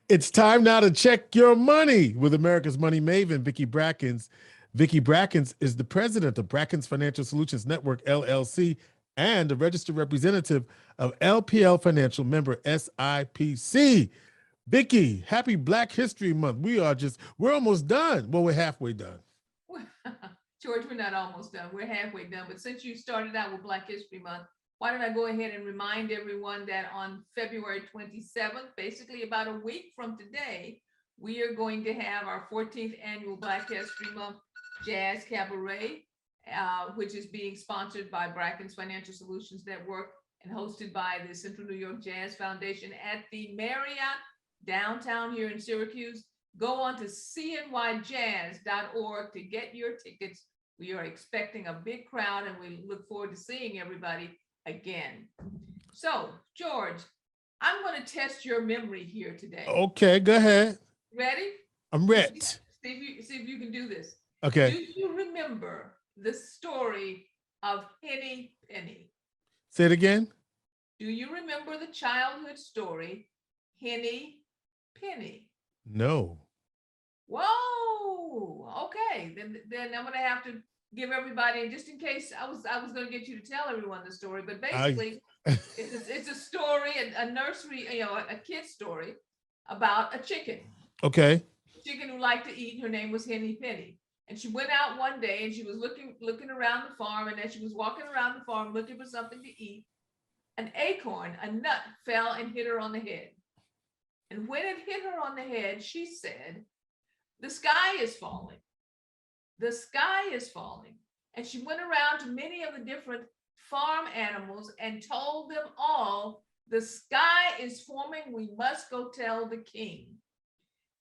It's time now to check your money with America's money maven, Vicki Brackens. Vicki Brackens is the president of Brackens Financial Solutions Network, LLC, and a registered representative of LPL Financial, member SIPC. Vicki, happy Black History Month. We're almost done. Well, we're halfway done. George, we're not almost done. We're halfway done. But since you started out with Black History Month, why don't I go ahead and remind everyone that on February 27th, basically about a week from today, we are going to have our 14th annual Black History Month Jazz Cabaret, which is being sponsored by Brackens Financial Solutions Network and hosted by the Central New York Jazz Foundation at the Marriott downtown here in Syracuse. Go on to cnyjazz.org to get your tickets. We are expecting a big crowd and we look forward to seeing everybody again. So, George, I'm going to test your memory here today. Okay, go ahead. Ready? I'm ready. See if you can do this. Okay. Do you remember the story of Henny Penny? Say it again. Do you remember the childhood story, Henny Penny? No. Whoa. Okay. Then I'm going to have to give everybody, just in case I was going to get you to tell everyone the story, but basically it's a story, a nursery, a kid's story about a chicken. Okay. A chicken who liked to eat. Her name was Henny Penny. And she went out one day and she was looking around the farm. And as she was walking around the farm looking for something to eat, an acorn, a nut, fell and hit her on the head. And when it hit her on the head, she said, "The sky is falling. The sky is falling." And she went around to many of the different farm animals and told them all, "The sky is forming. We must go tell the king."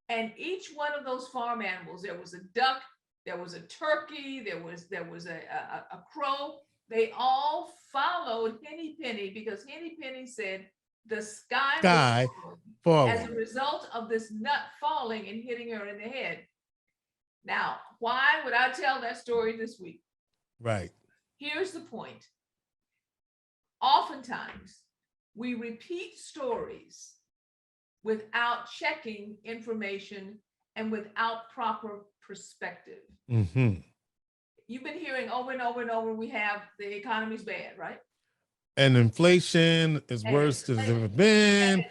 And each one of those farm animals, there was a duck, there was a turkey, there was a crow. They all followed Henny Penny because Henny Penny said the sky was falling as a result of this nut falling and hitting her in the head. Now, why would I tell that story this week? Right. Here's the point. Oftentimes, we repeat stories without checking information and without proper perspective. Mm-hmm. You've been hearing over and over and over, we have the economy's bad, right? And inflation is worse than it's ever been.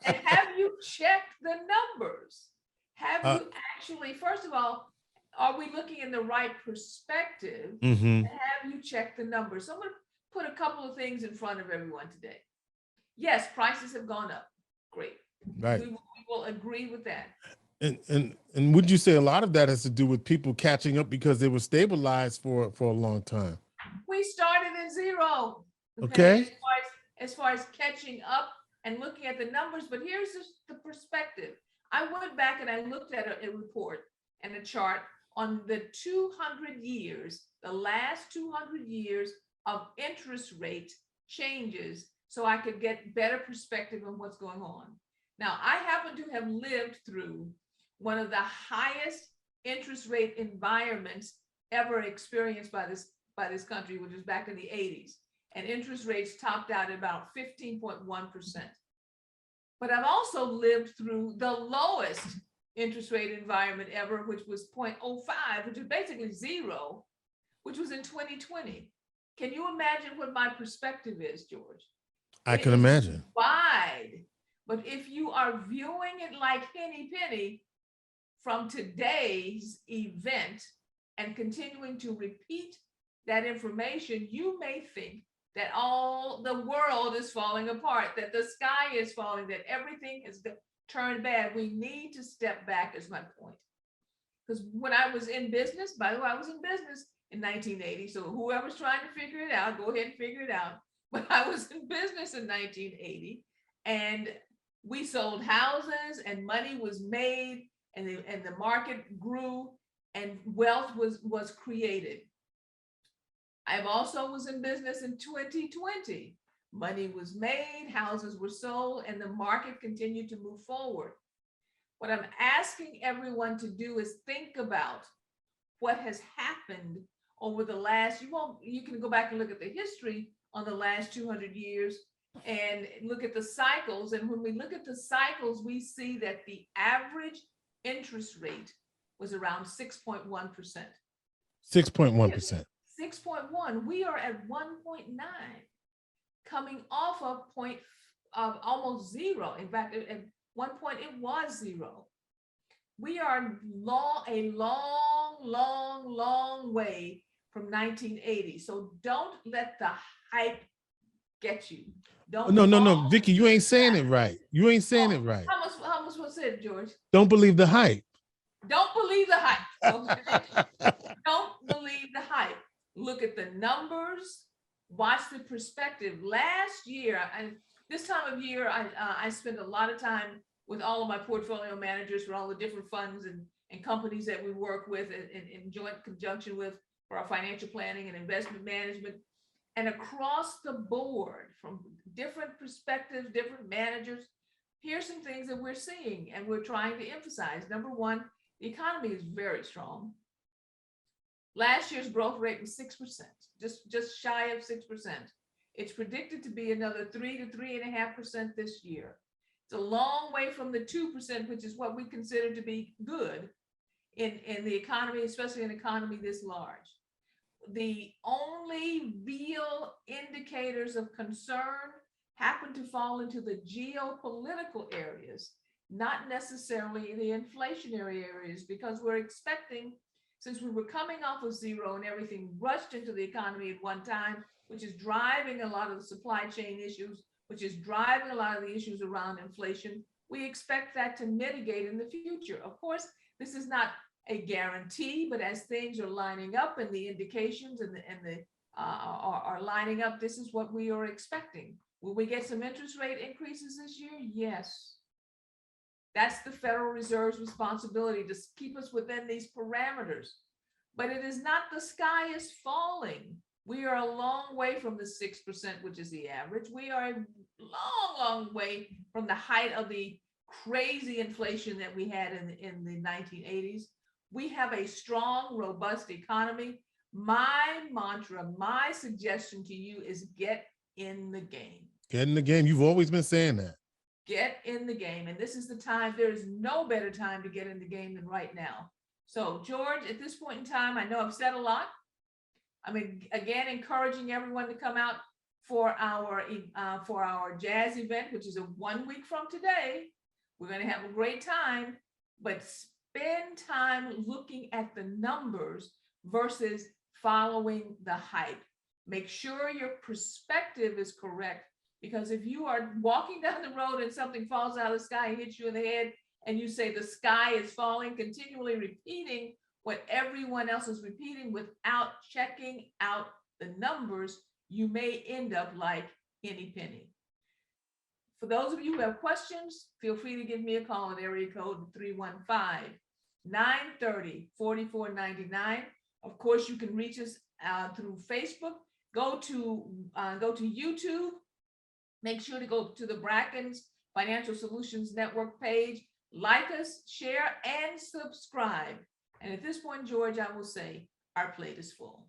And have you checked the numbers? Have you actually, first of all, are we looking in the right perspective? Mm-hmm. And have you checked the numbers? So I'm going to put a couple of things in front of everyone today. Yes, prices have gone up. Great. Right. We will agree with that. And would you say a lot of that has to do with people catching up because they were stabilized for a long time? We started at zero. Okay. As far as catching up and looking at the numbers, but here's the perspective. I went back and I looked at a report and a chart on the 200 years, the last 200 years of interest rate changes, so I could get better perspective on what's going on. Now, I happen to have lived through one of the highest interest rate environments ever experienced by this country, which was back in the 80s. And interest rates topped out at about 15.1%. But I've also lived through the lowest interest rate environment ever, which was 0.05, which is basically zero, which was in 2020. Can you imagine what my perspective is, George? I can imagine. Wide. But if you are viewing it like Henny Penny from today's event and continuing to repeat that information, you may think that all the world is falling apart, that the sky is falling, that everything has turned bad. We need to step back, is my point. Because when I was in business, by the way, I was in business in 1980. So whoever's trying to figure it out, go ahead and figure it out. But I was in business in 1980 and we sold houses and money was made and the market grew and wealth was created. I also was in business in 2020. Money was made, houses were sold, and the market continued to move forward. What I'm asking everyone to do is think about what has happened over the last, you can go back and look at the history on the last 200 years, and look at the cycles. And when we look at the cycles, we see that the average interest rate was around 6.1%. 6.1%. 6.1. We are at 1.9, coming off of point of almost zero. In fact, at one point it was zero. We are a long way from 1980. So don't let the hype get you. Don't. No, Vicki, you ain't saying it right. You ain't saying it right. How much was it, George? Don't believe the hype. Don't believe the hype. Okay? Don't believe the hype. Look at the numbers. Watch the perspective. Last year, and this time of year, I spend a lot of time with all of my portfolio managers for all the different funds and companies that we work with in joint conjunction with for our financial planning and investment management. And across the board, from different perspectives, different managers, here's some things that we're seeing and we're trying to emphasize. Number one, the economy is very strong. Last year's growth rate was 6%, just shy of 6%. It's predicted to be another 3 to 3.5% this year. It's a long way from the 2%, which is what we consider to be good in the economy, especially an economy this large. The only real indicators of concern happen to fall into the geopolitical areas, not necessarily the inflationary areas, because we're expecting, since we were coming off of zero and everything rushed into the economy at one time, which is driving a lot of the supply chain issues, which is driving a lot of the issues around inflation, we expect that to mitigate in the future. Of course, this is not a guarantee, but as things are lining up and the indications are lining up, this is what we are expecting. Will we get some interest rate increases this year? Yes. That's the Federal Reserve's responsibility to keep us within these parameters. But it is not the sky is falling. We are a long way from the 6%, which is the average. We are a long way from the height of the crazy inflation that we had in the 1980s. We have a strong, robust economy. My mantra, my suggestion to you is get in the game. Get in the game. You've always been saying that. Get in the game. And this is the time. There is no better time to get in the game than right now. So, George, at this point in time, I know I've said a lot. I mean, again, encouraging everyone to come out for our jazz event, which is 1 week from today. We're going to have a great time, but spend time looking at the numbers versus following the hype. Make sure your perspective is correct, because if you are walking down the road and something falls out of the sky and hits you in the head, and you say the sky is falling, continually repeating what everyone else is repeating without checking out the numbers, you may end up like Henny Penny. For those of you who have questions, feel free to give me a call at area code 315-930-4499. Of course, you can reach us through Facebook. Go to YouTube. Make sure to go to the Brackens Financial Solutions Network page. Like us, share, and subscribe. And at this point, George, I will say our plate is full.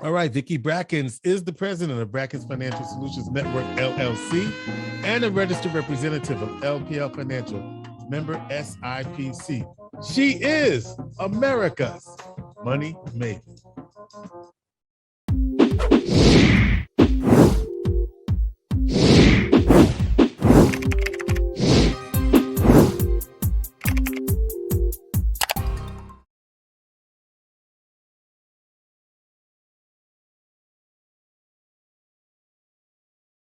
All right, Vicki Brackens is the president of Brackens Financial Solutions Network, LLC, and a registered representative of LPL Financial, member SIPC. She is America's money maven.